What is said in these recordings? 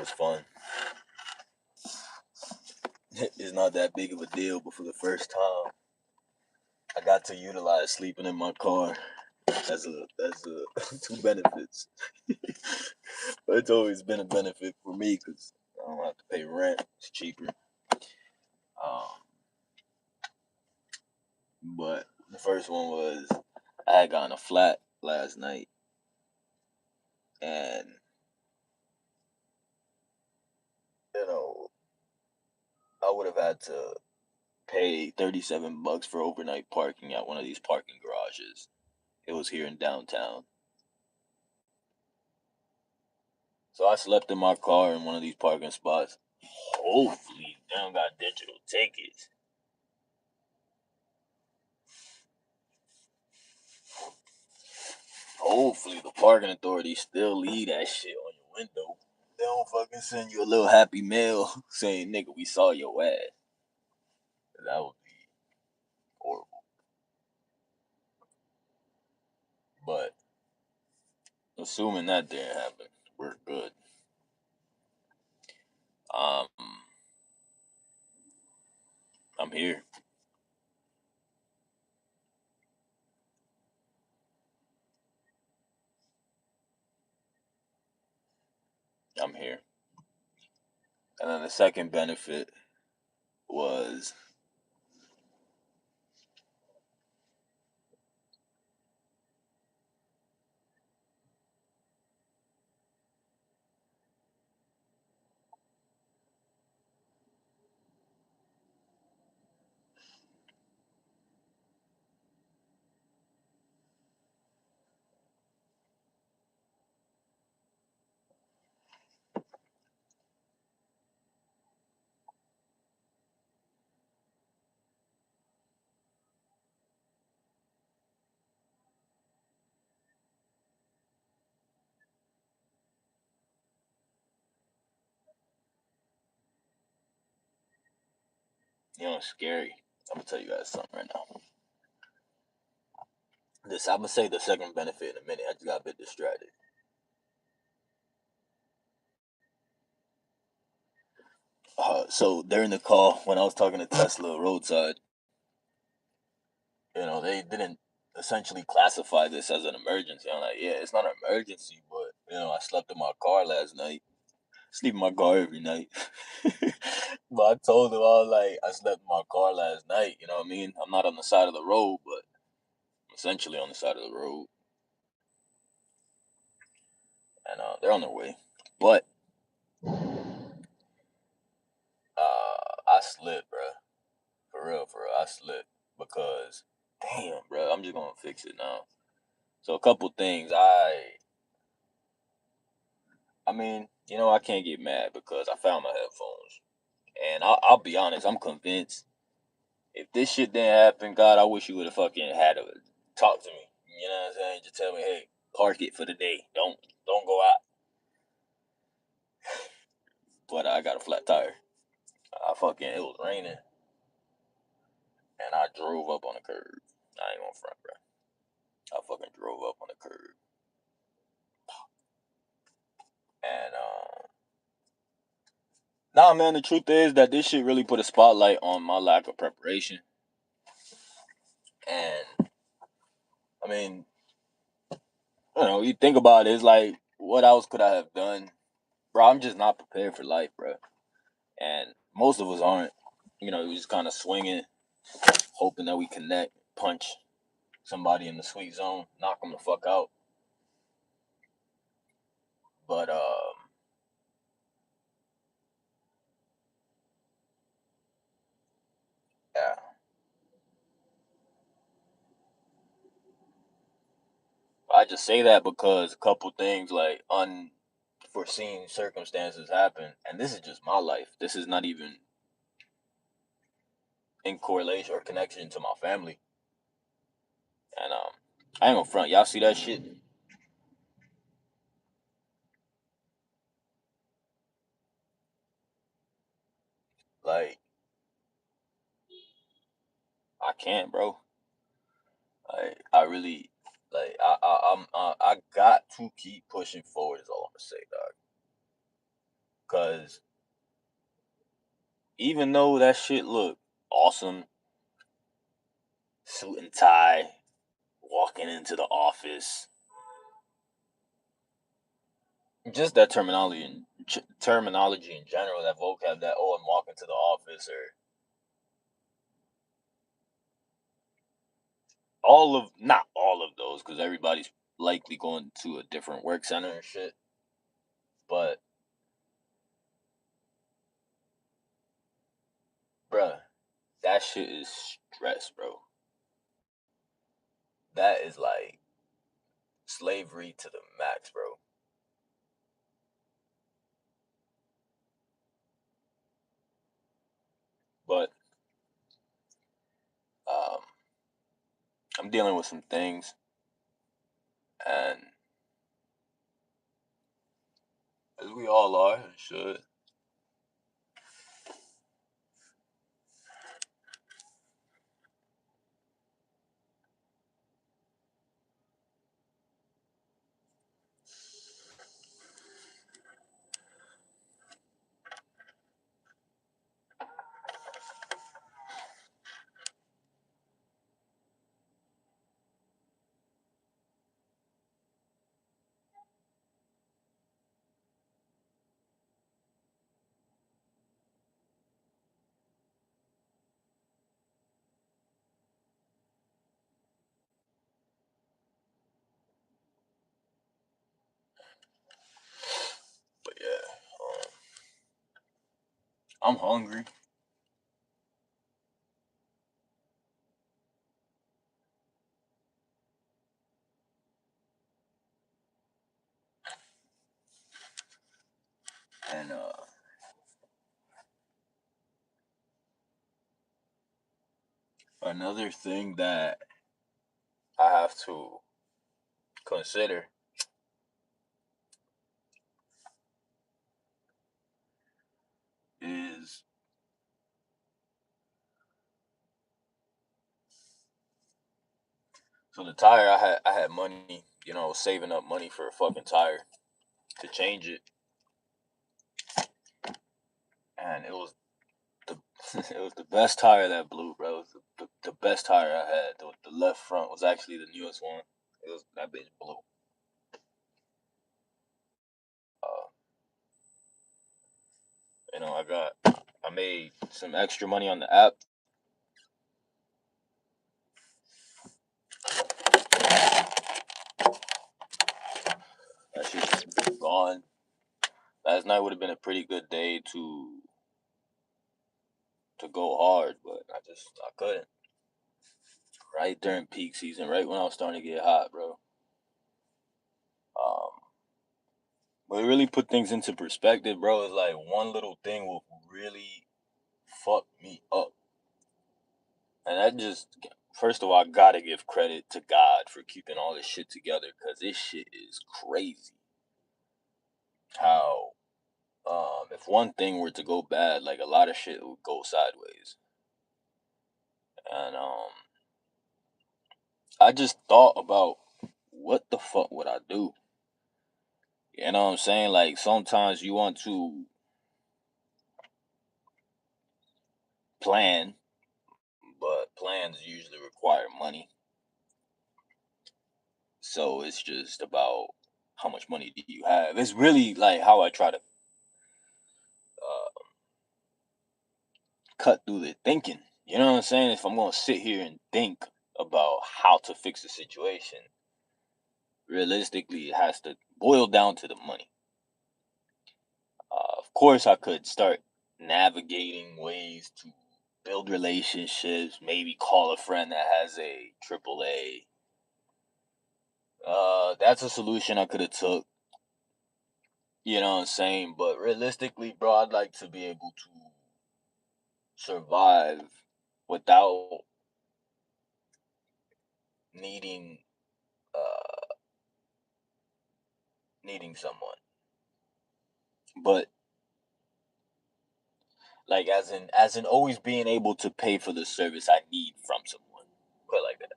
was fun. It's not that big of a deal, but for the first time, I got to utilize sleeping in my car as a two benefits. But it's always been a benefit for me because I don't have to pay rent. It's cheaper. Um, but the first one was I had gotten a flat last night, and you know I would have had to pay $37 for overnight parking at one of these parking garages. It was here in downtown. So I slept in my car in one of these parking spots. Hopefully, they don't got digital tickets. Hopefully, the parking authority still leave that shit on your window. They don't fucking send you a little happy mail saying, nigga, we saw your ass. That would be horrible. But assuming that didn't happen, we're good. Um, I'm here. I'm here. And then the second benefit was scary. I'm gonna tell you guys something right now. I'm gonna say the second benefit in a minute. I just got a bit distracted. So during the call, when I was talking to Tesla roadside, they didn't essentially classify this as an emergency. I'm like, yeah, it's not an emergency, but I slept in my car last night. Sleep in my car every night. But I told him I was like, I slept in my car last night. You know what I mean? I'm not on the side of the road, but I'm essentially on the side of the road, and they're on their way. But I slipped, bro. For real, I slipped because, damn, bro, I'm just gonna fix it now. So a couple things. I mean, I can't get mad because I found my headphones, and I'll be honest, I'm convinced if this shit didn't happen, God, I wish you would have fucking had to talk to me. You know what I'm saying? Just tell me, hey, park it for the day. Don't go out. But I got a flat tire. It was raining, and I drove up on the curb. I ain't gonna front, bro. I fucking drove up on the curb, and nah, man. The truth is that this shit really put a spotlight on my lack of preparation. And I mean, you think about it, it's like, what else could I have done, bro? I'm just not prepared for life, bro. And most of us aren't. We just kind of swinging, hoping that we connect, punch somebody in the sweet zone, knock them the fuck out. But yeah, I just say that because a couple things like unforeseen circumstances happen, and this is just my life. This is not even in correlation or connection to my family. And I ain't gonna front. Y'all see that shit? Like, I can't, bro. I really I got to keep pushing forward. Is all I'm gonna say, dog. Because even though that shit look awesome, suit and tie, walking into the office, just that terminology in general, that vocab, that I'm walking to the office, or not all of those, because everybody's likely going to a different work center and shit. But bruh, that shit is stress, bro. That is like slavery to the max, bro. But um, I'm dealing with some things, and as we all are, and should. But yeah, I'm hungry, and another thing that I have to consider is, so the tire, I had money, saving up money for a fucking tire to change it, and it was the it was the best tire that blew, bro. It was the best tire I had. The left front was actually the newest one. It was that bitch blew. Uh, I made some extra money on the app. That shit's gone. Last night would have been a pretty good day to go hard, but I couldn't. Right during peak season, right when I was starting to get hot, bro. Um, but it really put things into perspective, bro. It's like one little thing will really fuck me up, and that just, first of all, I gotta give credit to God for keeping all this shit together, because this shit is crazy. How if one thing were to go bad, like a lot of shit would go sideways, and I just thought about what the fuck would I do. You know what I'm saying? Like sometimes you want to plan, but plans usually require money. So it's just about how much money do you have. It's really like how I try to uh, cut through the thinking. You know what I'm saying? If I'm going to sit here and think about how to fix the situation, realistically, it has to boil down to the money. Of course, I could start navigating ways to build relationships, maybe call a friend that has a AAA. That's a solution I could have took. You know what I'm saying? But realistically, bro, I'd like to be able to survive without needing uh needing someone. But like as in always being able to pay for the service I need from someone. Put it like that.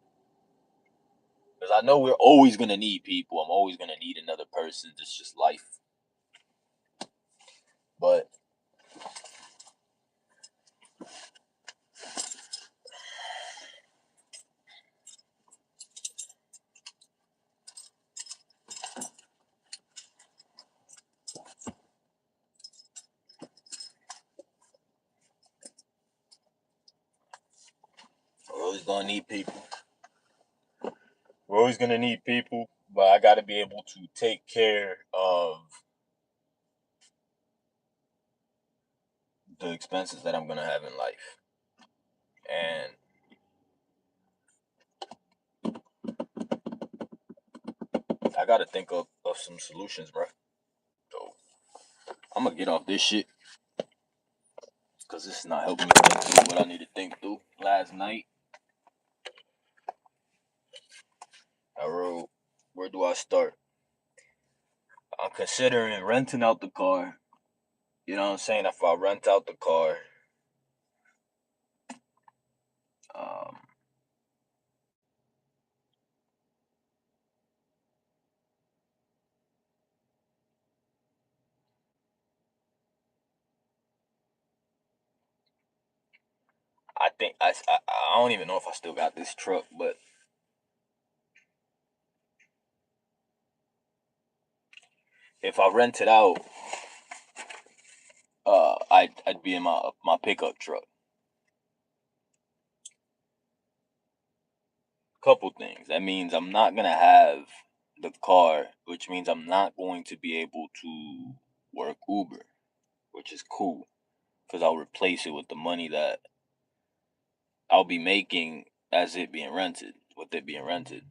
Because I know we're always gonna need people. I'm always gonna need another person. It's just life. But we're always gonna need people. We're always gonna need people, but I gotta be able to take care of the expenses that I'm gonna have in life. And I gotta think of some solutions, bro. So I'm gonna get off this shit because this is not helping me think through what I need to think through. Last night, I wrote, where do I start? I'm considering renting out the car. You know what I'm saying? If I rent out the car, um, I think I don't even know if I still got this truck, but if I rent it out, I'd be in my pickup truck. Couple things. That means I'm not gonna have the car, which means I'm not going to be able to work Uber, which is cool because I'll replace it with the money that I'll be making as it being rented, with it being rented.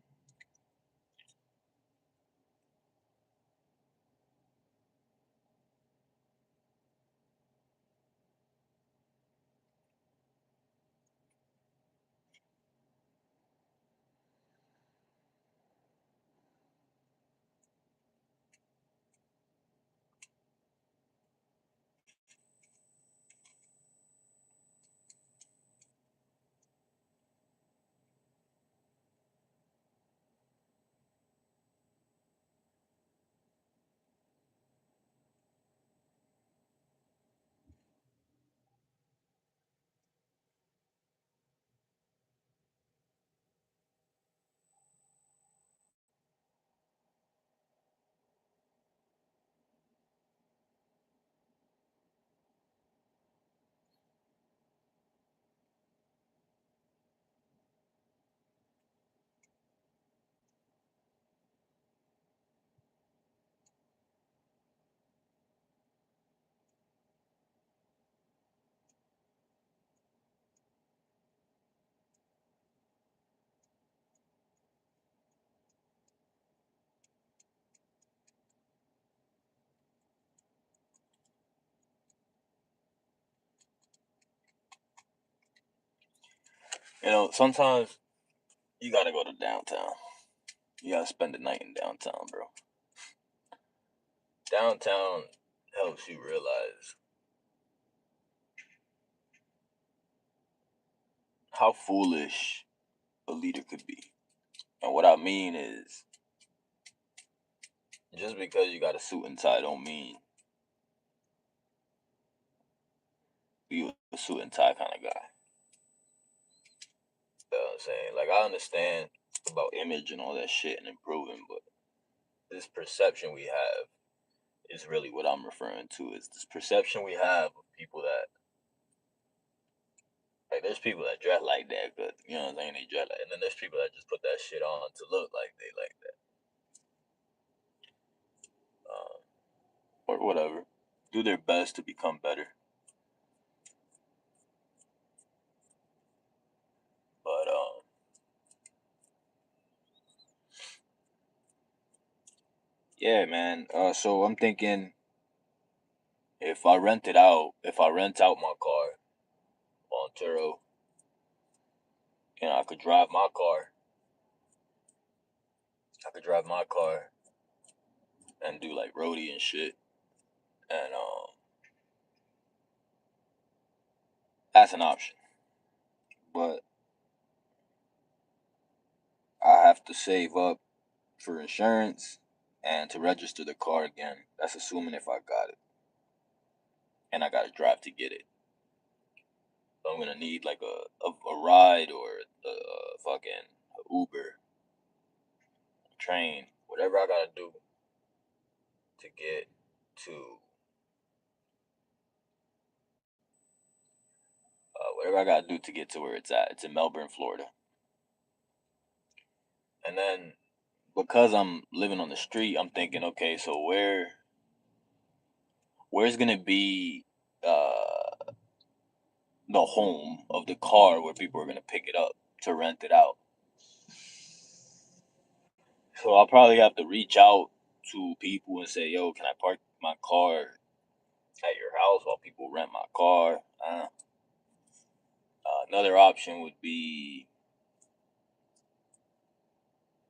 You know, sometimes you gotta go to downtown. You gotta spend the night in downtown, bro. Downtown helps you realize how foolish a leader could be. And what I mean is, just because you got a suit and tie don't mean you a suit and tie kind of guy. You know what I'm saying? Like, I understand about image and all that shit and improving, but this perception we have is really what I'm referring to. Is this perception we have of people that, like, there's people that dress like that, but you know what I'm saying? They dress like, and then there's people that just put that shit on to look like they like that, or whatever. Do their best to become better, but yeah, man. So I'm thinking if I rent out my car on Turo, you know, I could drive my car. I could drive my car and do like roadie and shit, and that's an option. But I have to save up for insurance and to register the car again. That's assuming if I got it. and I gotta drive to get it. So I'm gonna need like a ride or a fucking Uber, train, whatever I gotta do to get to whatever I gotta do to get to where it's at. It's in Melbourne, Florida. And then because I'm living on the street, I'm thinking, okay, so where's gonna be the home of the car where people are gonna pick it up to rent it out? So I'll probably have to reach out to people and say, yo, can I park my car at your house while people rent my car? Another option would be,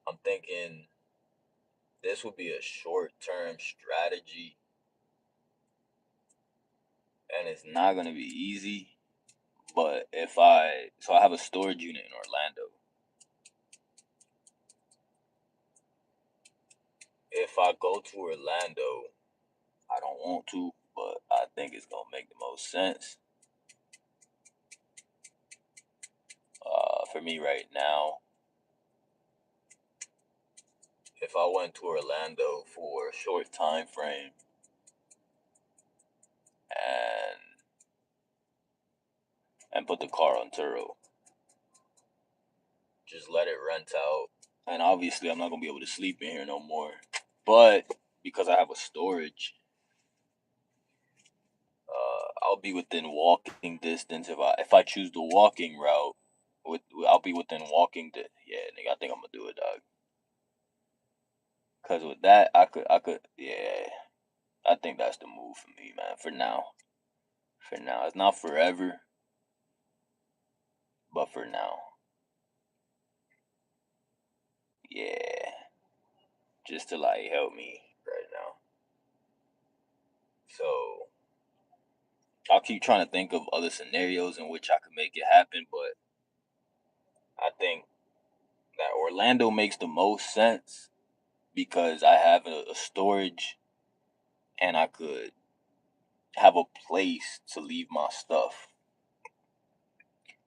I'm thinking this would be a short term strategy, and it's not going to be easy. But so I have a storage unit in Orlando. If I go to Orlando, I don't want to, but I think it's going to make the most sense for me right now. If I went to Orlando for a short time frame and put the car on Turo, just let it rent out, and obviously I'm not gonna be able to sleep in here no more. But because I have a storage, I'll be within walking distance if I choose the walking route. I'll be within walking. Yeah, nigga, I think I'm gonna do it, dog. Cause with that, I could, yeah. I think that's the move for me, man. For now, it's not forever, but for now, yeah. Just to like help me right now. So I'll keep trying to think of other scenarios in which I could make it happen, but I think that Orlando makes the most sense because I have a storage and I could have a place to leave my stuff,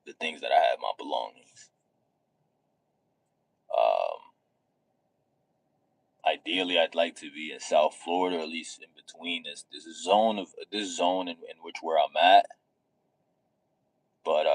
the things that I have, my belongings. Um, Ideally, I'd like to be in South Florida, or at least in between this zone in which where I'm at. But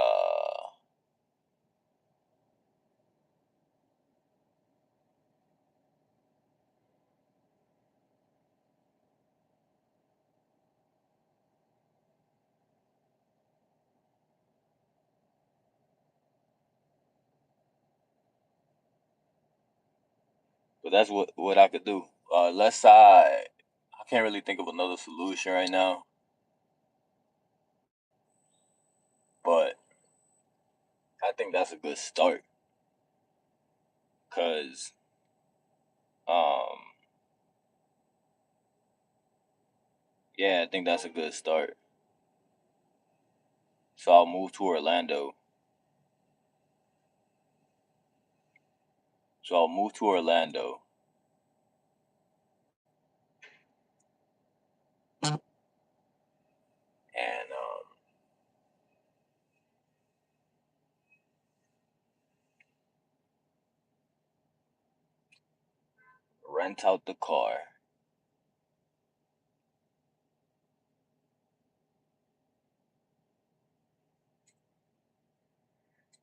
that's what I could do. Unless I can't really think of another solution right now, but I think that's a good start. Cause um yeah, I think that's a good start. So I'll move to Orlando. So I'll move to Orlando and rent out the car.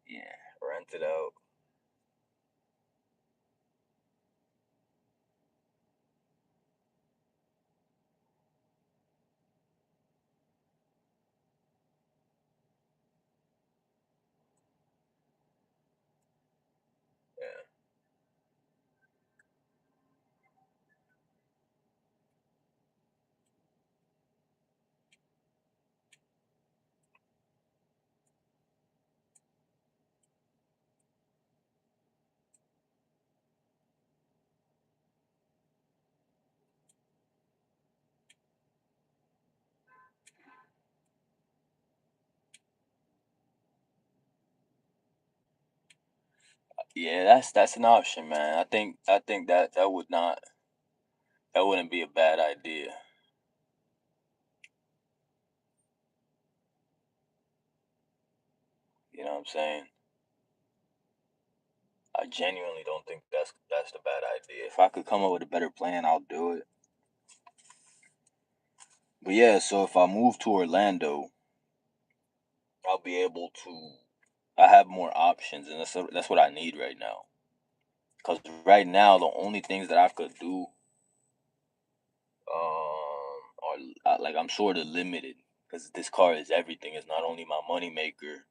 Yeah, rent it out. Yeah. Yeah, that's an option, man. I think that wouldn't be a bad idea. what I'm saying? I genuinely don't think that's the bad idea. If I could come up with a better plan, I'll do it. But yeah, so if I move to Orlando, I'll be able to. I have more options, and that's what I need right now. Because right now, the only things that I could do, are like I'm sort of limited. Because this car is everything. It's not only my money maker.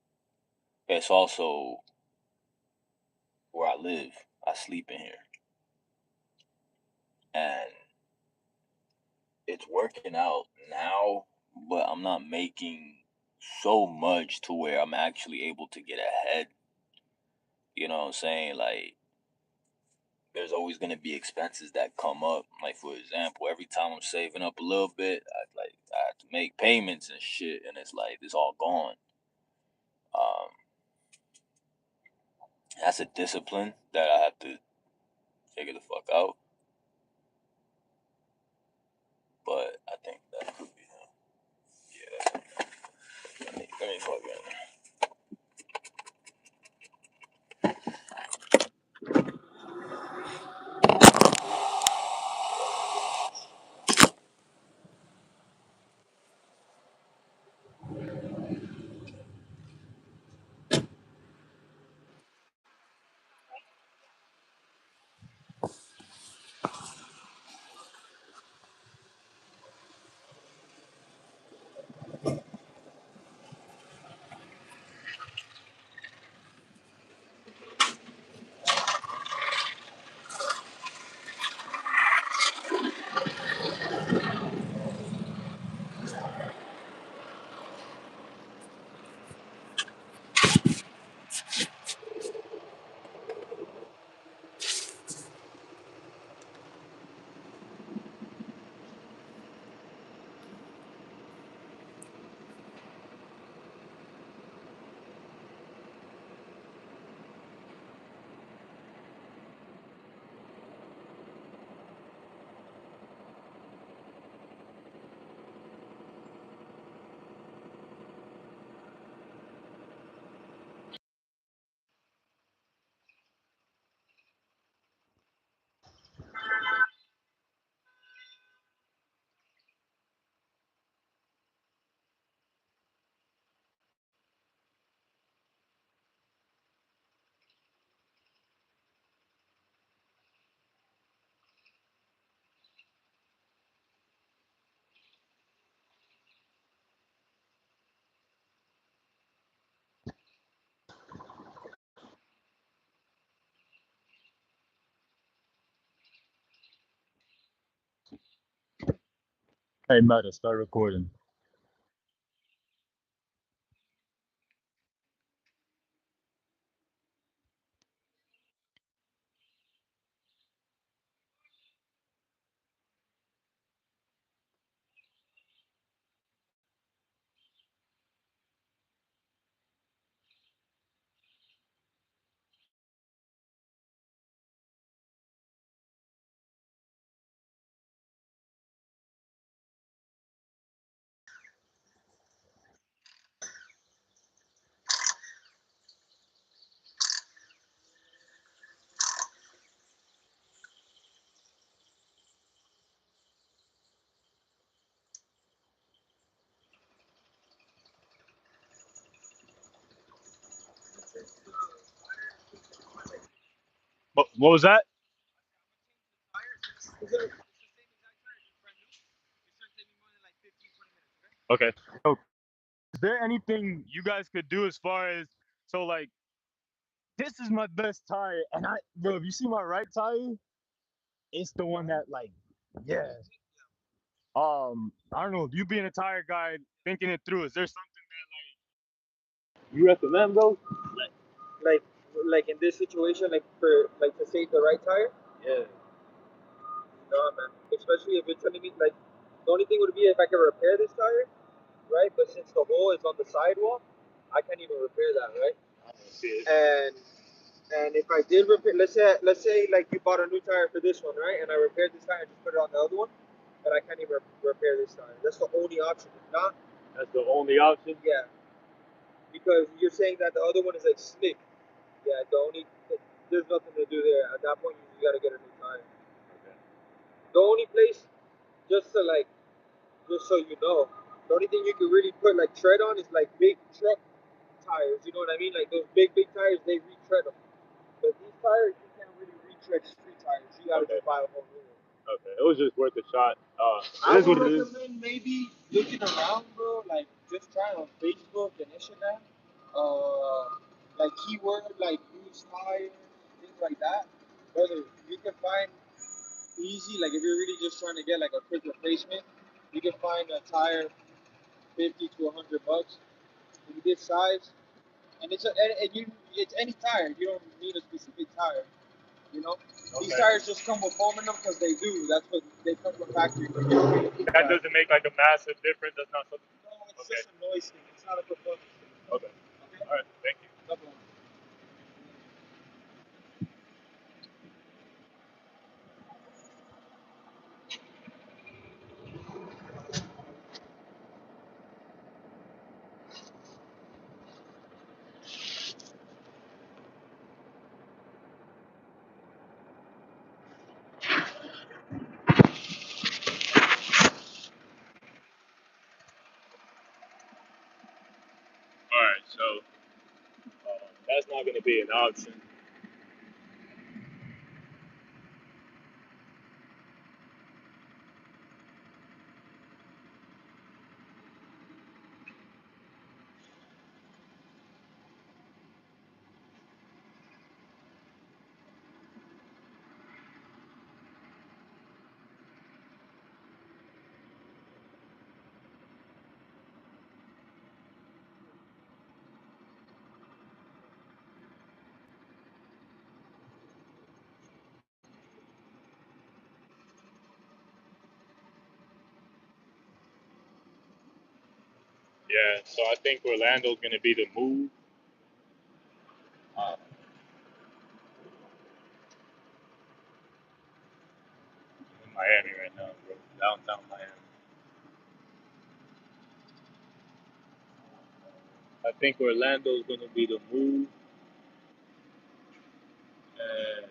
It's also where I live. I sleep in here, and it's working out now, but I'm not making so much to where I'm actually able to get ahead. You know what I'm saying? Like, there's always gonna be expenses that come up. Like, for example, every time I'm saving up a little bit, I have to make payments and shit, and it's like it's all gone. Um, that's a discipline that I have to figure the fuck out. But I think that could be him. Yeah. Let me plug in. Hey, Meta, start recording. What was that? Okay. So, is there anything you guys could do as far as so like this is my best tire, and bro, if you see my right tire, it's the one that like, yeah. I don't know. You being a tire guy, thinking it through, is there something you recommend, bro? like like in this situation, like for like to save the right tire. Yeah. No, man. Especially if it's gonna be like the only thing would be if I can repair this tire, right? But since the hole is on the sidewalk, I can't even repair that, right? I don't see it. And if I did repair, let's say like you bought a new tire for this one, right? And I repaired this tire and just put it on the other one, but I can't even repair this tire. That's the only option. If not, That's the only option. yeah, because you're saying that the other one is like slick. Yeah, there's nothing to do there. At that point, you gotta get a new tire. Okay. The only place, just to like, just so you know, the only thing you can really put like tread on is like big truck tires. You know what I mean? Like those big tires, they retread them. But these tires, you can't really retread street tires. You gotta Okay. just buy a whole new one. Okay. It was just worth a shot. I It is would what it is. recommend maybe looking around, bro. Like just try on Facebook and Instagram. Like keyword like used tires, things like that. Brother, you can find easy. Like if you're really just trying to get like a quick replacement, you can find a tire 50 to $100 in this size, and it's any tire. You don't need a specific tire. You know, these Okay. tires just come with foam in them because they do. That's what they come from factory. But they're really good That tires. doesn't make like a massive difference. That's not something. No, it's Okay. just a noise thing. It's not a performance thing. Okay. Okay? All right. Thank you. No problem. All right. So that's not going to be an option. Yeah. So I think Orlando's going to be the move. I'm in Miami right now, bro. Downtown Miami. I think Orlando's going to be the move. And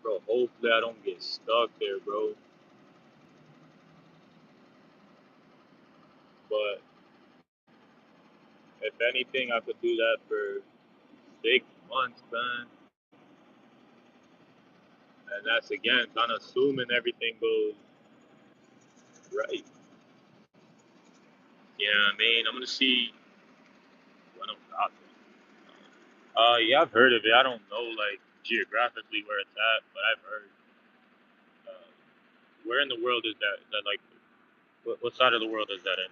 bro, hopefully I don't get stuck there, bro. But if anything, I could do that for 6 months, man. And that's again, kind of assuming everything goes right. You know what I mean? I'm gonna see when I'm out there. Yeah, I've heard of it. I don't know like geographically where it's at, but I've heard. Uh, where in the world is that? Is that like what side of the world is that in?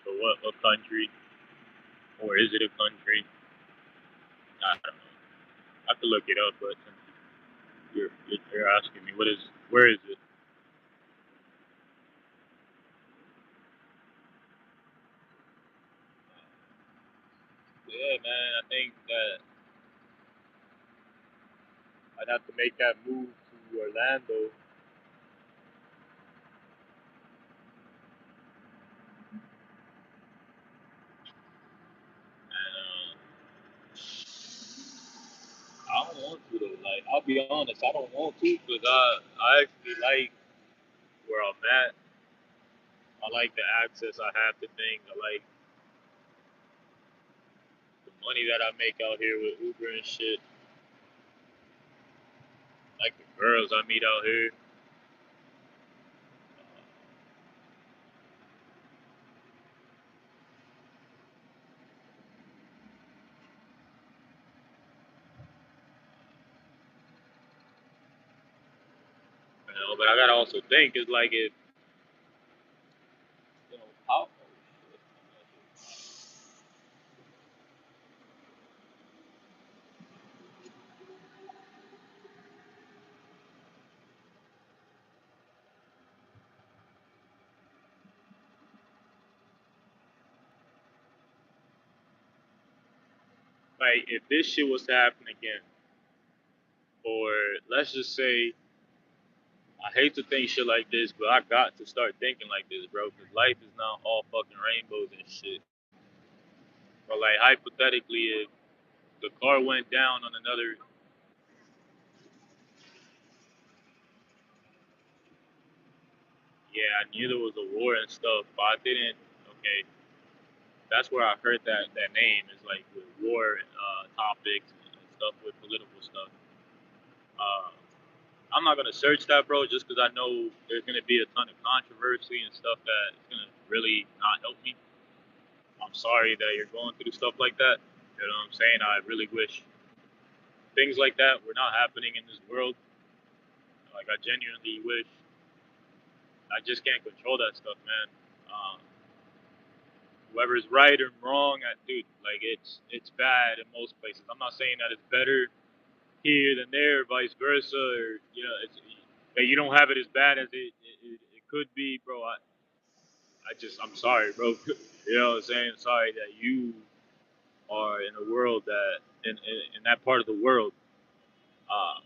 So what country? Or is it a country? I don't know. I have to look it up, but since you're asking me, where is it? Yeah, man, I think that I'd have to make that move to Orlando. And I don't want to though. Like, I'll be honest, I don't want to because I actually like where I'm at. I like the access I have to things. I like the money that I make out here with Uber and shit. I like the girls I meet out here. But I gotta also think it's like if how like if this shit was to happen again, or let's just say I hate to think shit like this, but I got to start thinking like this, bro, because life is not all fucking rainbows and shit. But like hypothetically, if the car went down on another, yeah, I knew there was a war and stuff, but I didn't. Okay, that's where I heard that name is like with war topics and stuff with political stuff. Uh, I'm not gonna search that, bro, just because I know there's gonna be a ton of controversy and stuff that is gonna really not help me. I'm sorry that you're going through stuff like that. You know what I'm saying? I really wish things like that were not happening in this world. Like I genuinely wish. I just can't control that stuff, man. Whoever's right or wrong, dude, like it's bad in most places. I'm not saying that it's better here than there, vice versa, or that you don't have it as bad as it could be, bro. I'm sorry, bro. You know what I'm saying? Sorry that you are in a world that in that part of the world. Uh,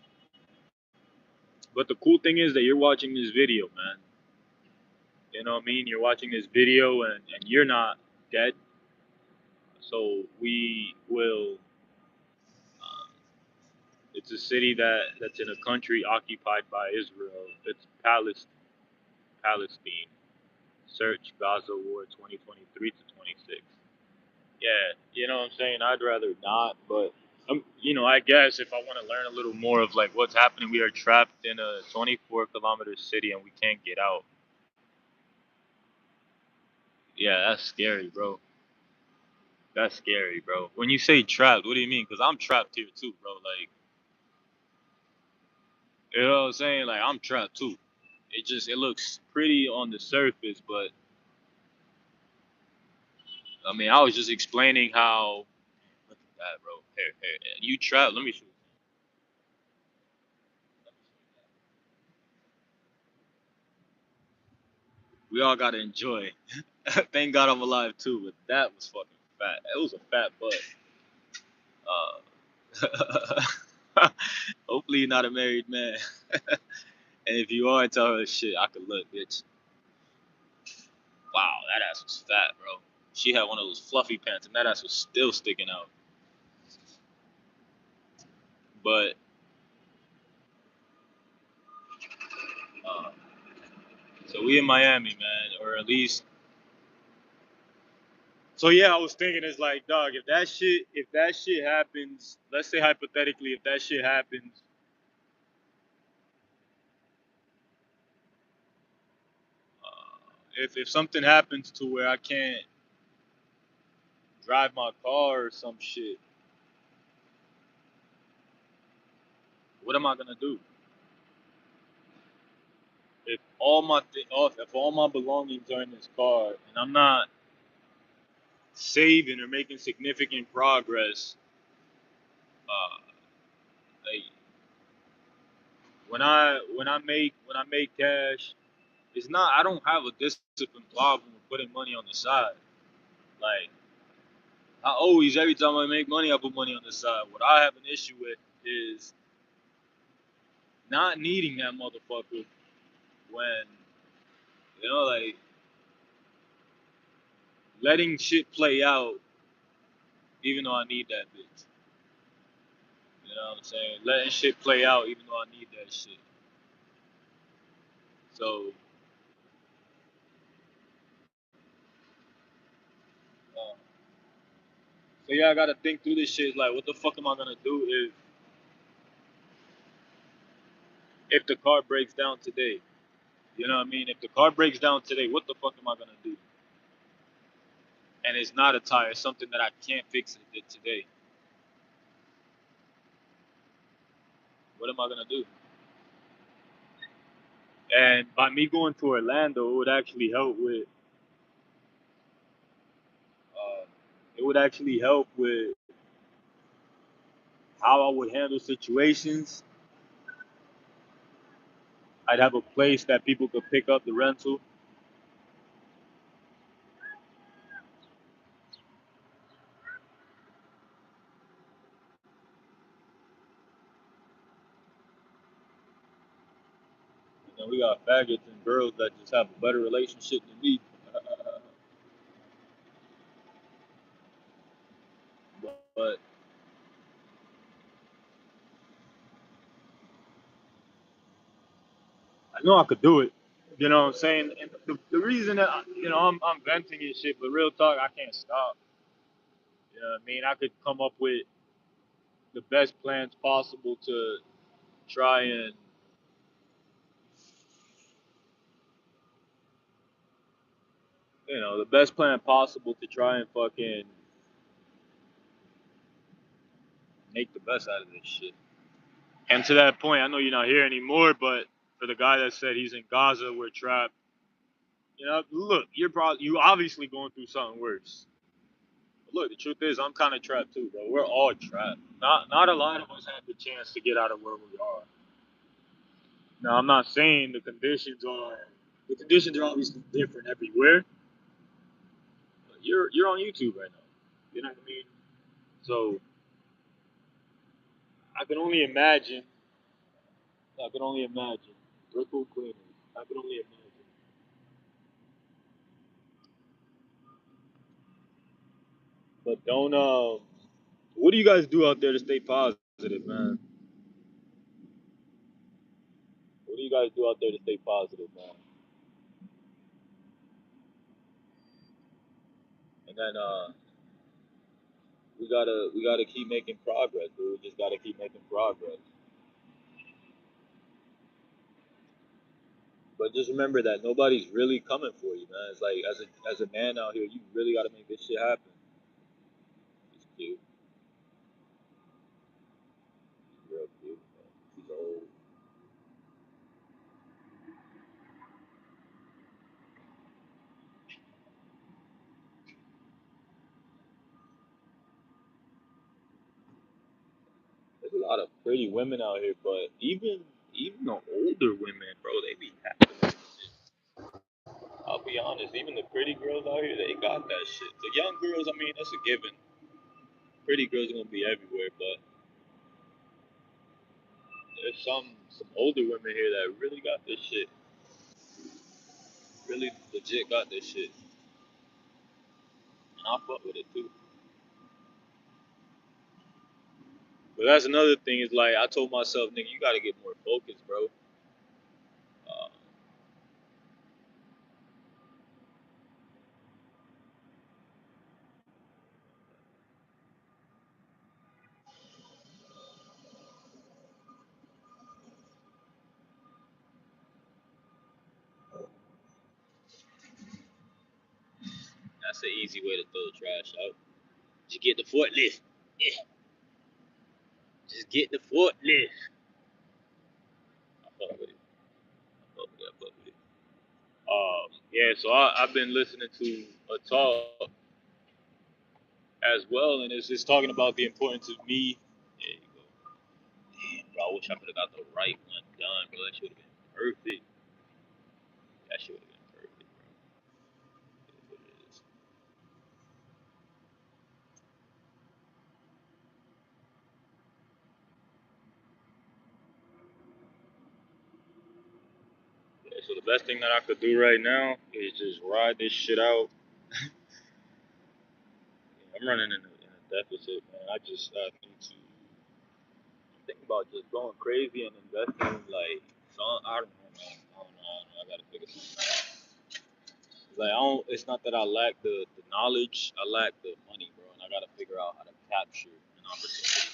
but the cool thing is that you're watching this video, man. You know what I mean? You're watching this video and you're not dead. So we will. Uh, it's a city that's in a country occupied by Israel. It's Palestine. Search Gaza War 2023 to 26. Yeah, you know what I'm saying? I'd rather not, but I guess if I want to learn a little more of like what's happening, we are trapped in a 24-kilometer city and we can't get out. Yeah, that's scary, bro. That's scary, bro. When you say trapped, what do you mean? Because I'm trapped here too, bro. Like, you know what I'm saying? Like, I'm trapped too. It looks pretty on the surface, but I mean, I was just explaining how. Look at that, bro. Here, you trapped. Let me show you. We all gotta enjoy. Thank God I'm alive too, but that was fucking fat. It was a fat butt. Hopefully you're not a married man. And if you are, tell her shit. I could look, bitch. Wow, that ass was fat, bro. She had one of those fluffy pants, and that ass was still sticking out. But uh, so we in Miami, man, or at least. So yeah, I was thinking it's like, dog, if that shit happens, let's say hypothetically, if that shit happens, if something happens to where I can't drive my car or some shit, what am I gonna do? If all my belongings are in this car and I'm not saving or making significant progress, uh, like when I make cash, it's not. I don't have a discipline problem with putting money on the side. Like I always, every time I make money, I put money on the side. What I have an issue with is not needing that motherfucker when like letting shit play out, even though I need that bitch. You know what I'm saying? Letting shit play out, even though I need that shit. So, uh, so yeah, I gotta think through this shit. Like, what the fuck am I gonna do if the car breaks down today? You know what I mean? If the car breaks down today, what the fuck am I gonna do? And it's not a tire, it's something that I can't fix it today. What am I gonna do? And by me going to Orlando, it would actually help with. Uh, it would actually help with how I would handle situations. I'd have a place that people could pick up the rental. We got faggots and girls that just have a better relationship than me. know I could do it. You know what I'm saying? And the reason that I'm venting and shit, but real talk, I can't stop. You know what I mean? I could come up with the best plans possible to try and the best plan possible to try and fucking make the best out of this shit. And to that point, I know you're not here anymore, but for the guy that said he's in Gaza, we're trapped. Look, you obviously going through something worse. But look, the truth is, I'm kind of trapped too, bro. We're all trapped. Not a lot of us have the chance to get out of where we are. Now, I'm not saying the conditions are obviously different everywhere. But you're on YouTube right now. You know what I mean? So I can only imagine. I can only imagine. Ripple cleaners. I can only imagine. But don't what do you guys do out there to stay positive, man? What do you guys do out there to stay positive, man? And then we gotta keep making progress, dude. We just gotta keep making progress. But just remember that nobody's really coming for you, man. It's like as a man out here, you really gotta make this shit happen. It's cute. It's real cute, man. She's old. There's a lot of pretty women out here, but even the older women, bro, they be happy. I'll be honest, even the pretty girls out here, they got that shit. The young girls, I mean, that's a given. Pretty girls are gonna be everywhere, but there's some older women here that really got this shit. Really legit got this shit. And I fuck with it too. But that's another thing, is like I told myself, nigga, you gotta get more focused, bro. Uh, that's an easy way to throw the trash out. Just get the forklift. Yeah, just get the forklift. I fuck with it. I fuck with it. I fuck with it. Yeah, so I've been listening to a talk as well, and it's just talking about the importance of me. There you go. Damn, bro, I wish I could have got the right one done, bro. That should have been perfect. That should have been perfect, bro. It is what it is. Yeah, so the best thing that I could do right now is just ride this shit out. I'm running in a deficit, man. I just need to think about just going crazy and investing like some. I don't know, man. I gotta figure something out. Like I don't. It's not that I lack the knowledge. I lack the money, bro, and I gotta figure out how to capture an opportunity.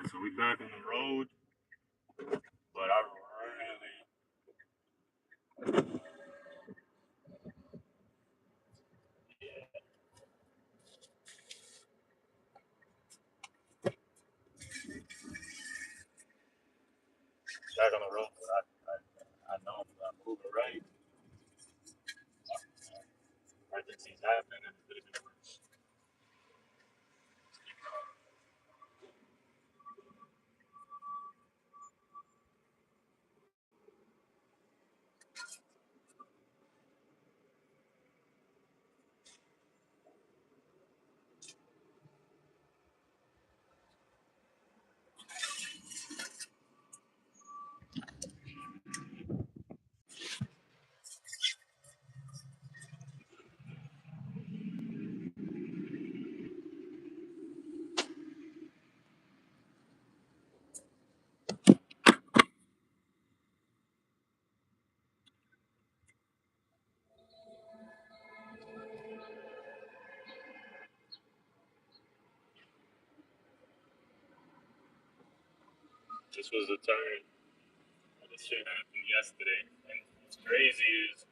So we back on the road, but I really back on the road. But I know if I'm moving right, emergencies happen, and it's gonna be worse. This was the turn. This shit happened yesterday. And what's crazy is,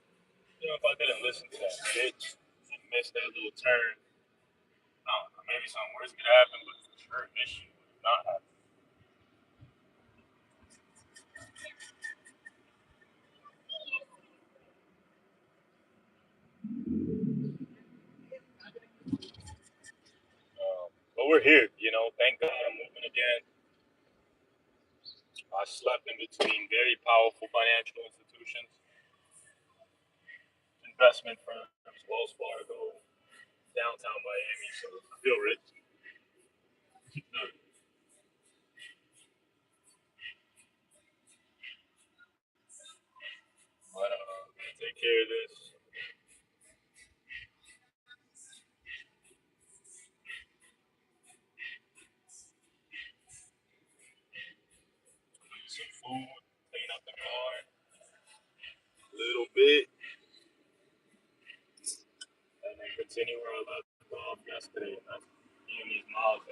if I didn't listen to that bitch and miss that little turn, I don't know, maybe something worse could happen, but for sure this shit would not happen. But we're here, thank God I'm moving again. I slept in between very powerful financial institutions, investment firms, Wells Fargo, downtown Miami, so I feel rich. But take care of this. Some food, clean up the car a little bit, and then continue where I left off yesterday. And that's eating these miles.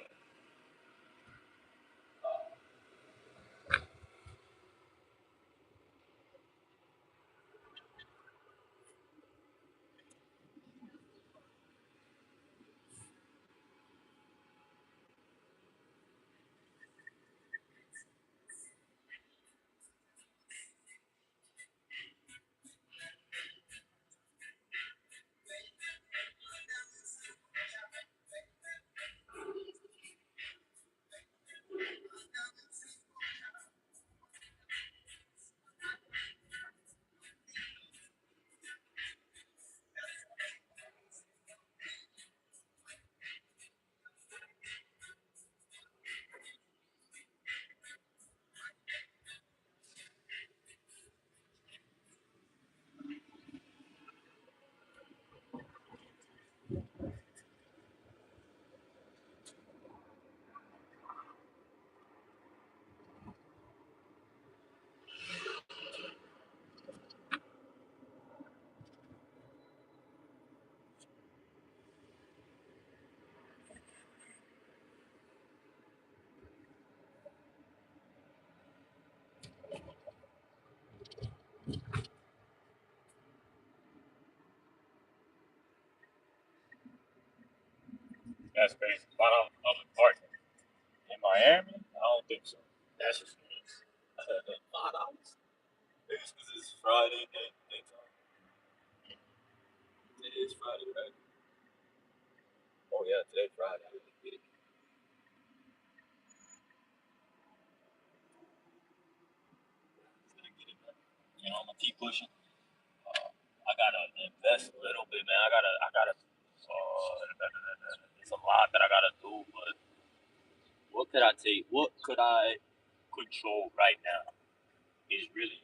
That's crazy. Bought on public parking in Miami? I don't think so. That's just crazy. $5. Maybe it's because it's Friday daytime. It is Friday, right? Oh yeah, today's Friday. I really get it. I'm gonna keep pushing. I gotta invest a little bit, man. I gotta. It's a lot that I gotta do, but what could I take? What could I control right now? Is really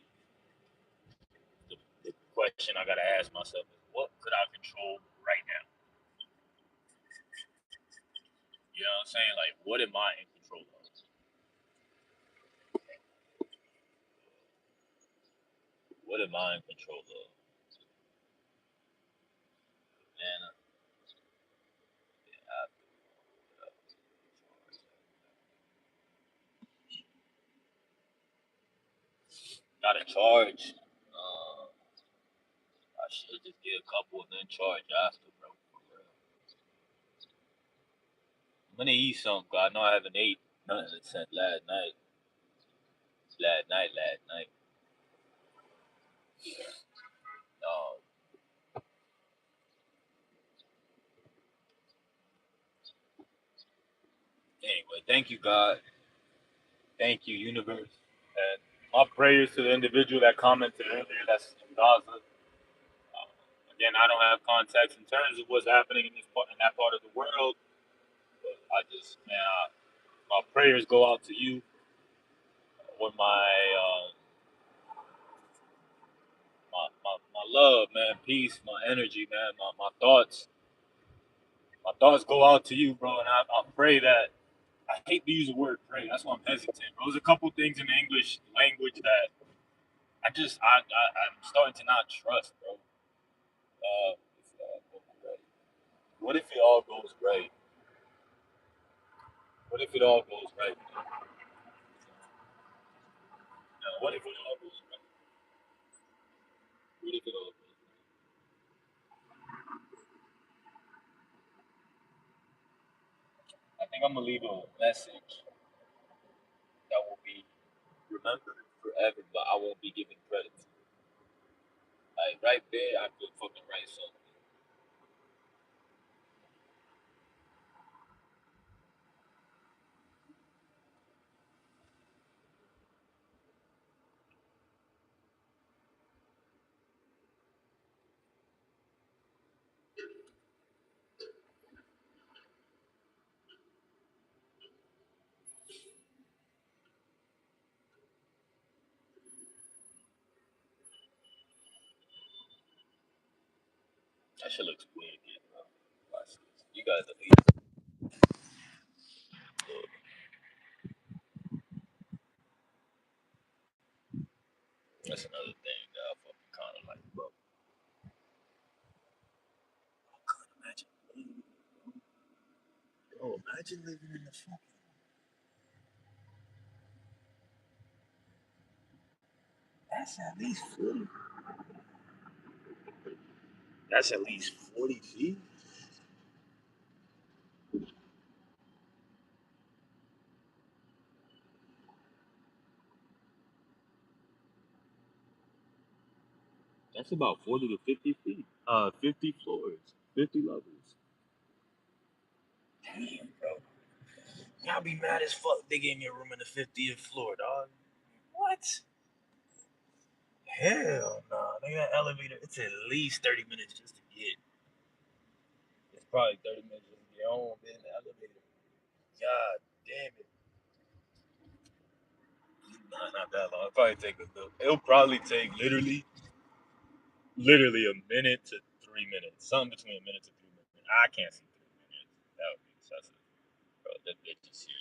the question I gotta ask myself. Is what could I control right now? You know what I'm saying? Like, what am I in control of? What am I in control of? Man, I gotta charge. I should just get a couple and then charge after, bro. For real. I'm gonna eat something, 'cause I know I haven't ate nothing since last night. Last night. Um, anyway, thank you, God. Thank you, universe. And my prayers to the individual that commented earlier that's in Gaza. Again, I don't have context in terms of what's happening in that part of the world. But I just, man, my prayers go out to you with my love, man, peace, my energy, man, my thoughts go out to you, bro. And I pray that I hate to use the word pray. That's why I'm hesitant, bro. There's a couple things in the English language that I'm starting to not trust, bro. What if it all goes right? What if it all goes right? What if it all goes right? What if it all goes right? I think I'm gonna leave a message that will be remembered forever, but I won't be giving credit to. Like right there, I could fucking write something. That shit looks weird again, bro. Watch this. You guys at least look. That's another thing that I fucking kind of like, bro. Imagine, bro. Imagine living in the fucking. That's at least 40. That's at least 40 feet. That's about 40 to 50 feet. 50 floors, 50 levels. Damn, bro. Y'all be mad as fuck. They gave me a room in the 50th floor, dog. What? Hell no. Nah. They got elevator. It's at least 30 minutes just to get. It's probably 30 minutes just to get home in the elevator. God damn it. Nah, not that long. It'll probably take literally a minute to 3 minutes. Something between a minute to 3 minutes. I can't see 3 minutes. That would be excessive. Bro, that bitch is here.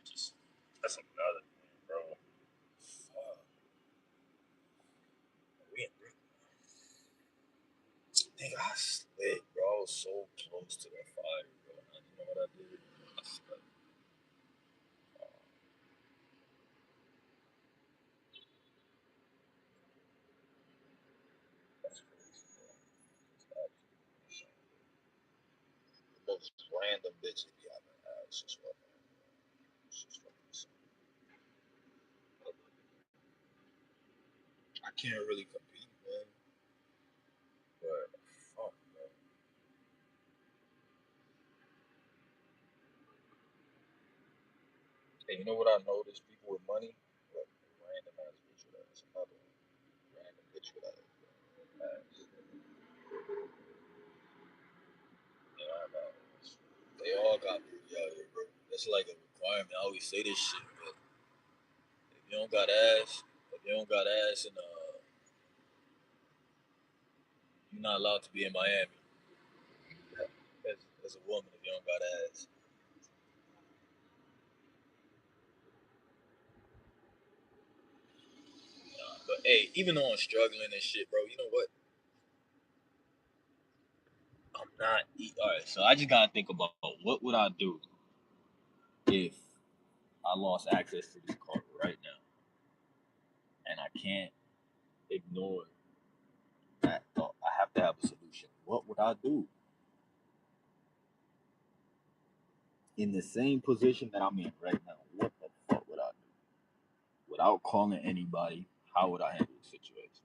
That's another thing, bro. Fuck. We in Nigga, I slid, bro. I was so close to that fire, bro. And you know what I did? I slid. That's crazy, bro. It's absolutely insane. The most random bitches be out there. It's just fucking, it's just fucking insane. I can't really compete, man. But fuck, bro. Hey, you know what I noticed? People with money, like random ass bitch with ass. Another one. Random bitch with ass. Yeah, I know. They all got booty out here, bro. That's like a requirement. I always say this shit, but if you don't got ass, if you don't got ass, and you're not allowed to be in Miami as a woman if you don't got ass. But hey, even though I'm struggling and shit, bro, you know what? I'm not. All right, so I just gotta think about what would I do if I lost access to this car right now, and I can't ignore that thought. I have to have a solution. What would I do in the same position that I'm in right now? What the fuck would I do without calling anybody? How would I handle the situation?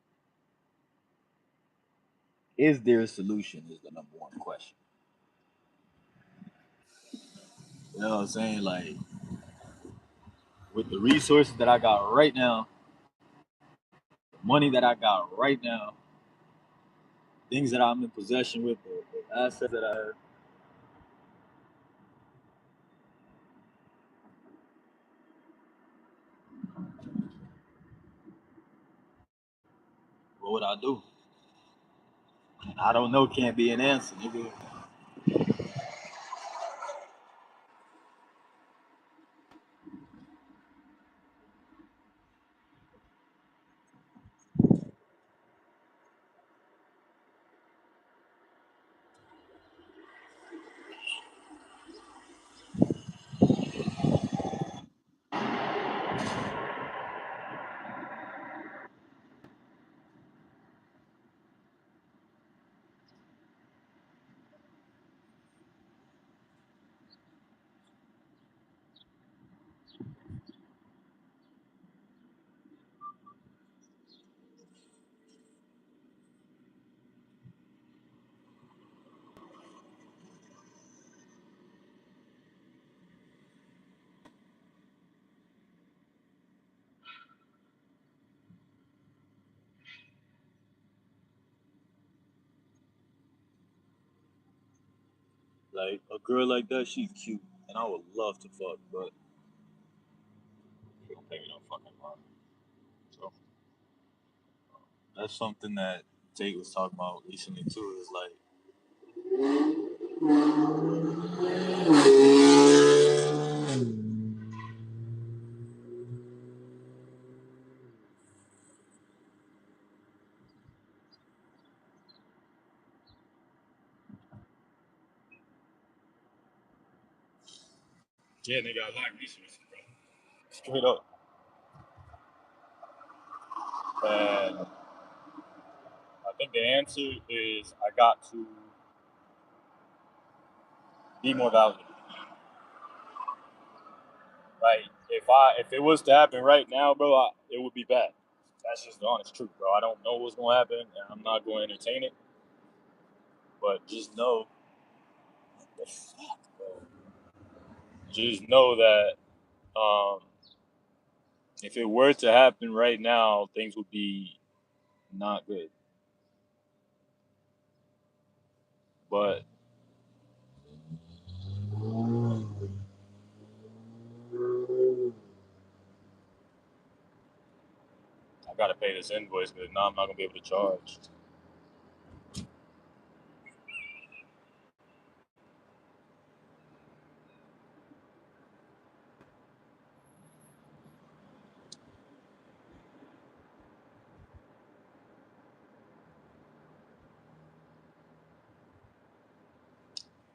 Is there a solution? Is the number one question. You know what I'm saying? Like with the resources that I got right now, the money that I got right now, things that I'm in possession with, the assets that I have, what would I do? I don't know. Can't be an answer, nigga. Like a girl like that, she's cute, and I would love to fuck, but she don't pay me no fucking mind. So that's something that Tate was talking about recently too. Is like Yeah, they got a lot of resources, bro. straight up. And I think the answer is I got to be more valuable. Like if it was to happen right now, bro, it would be bad. That's just the honest truth, bro. I don't know what's gonna happen, and I'm not gonna entertain it. But just know, the fuck, bro. Just know that if it were to happen right now, things would be not good. But I gotta pay this invoice because now I'm not gonna be able to charge.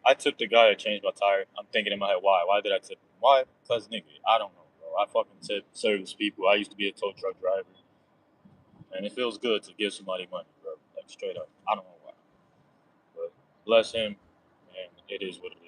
I tipped the guy that changed my tire. I'm thinking in my head, why? Why did I tip him? Why? Because nigga, I don't know, bro. I fucking tip service people. I used to be a tow truck driver, and it feels good to give somebody money, bro. Like straight up. I don't know why, but bless him, and it is what it is.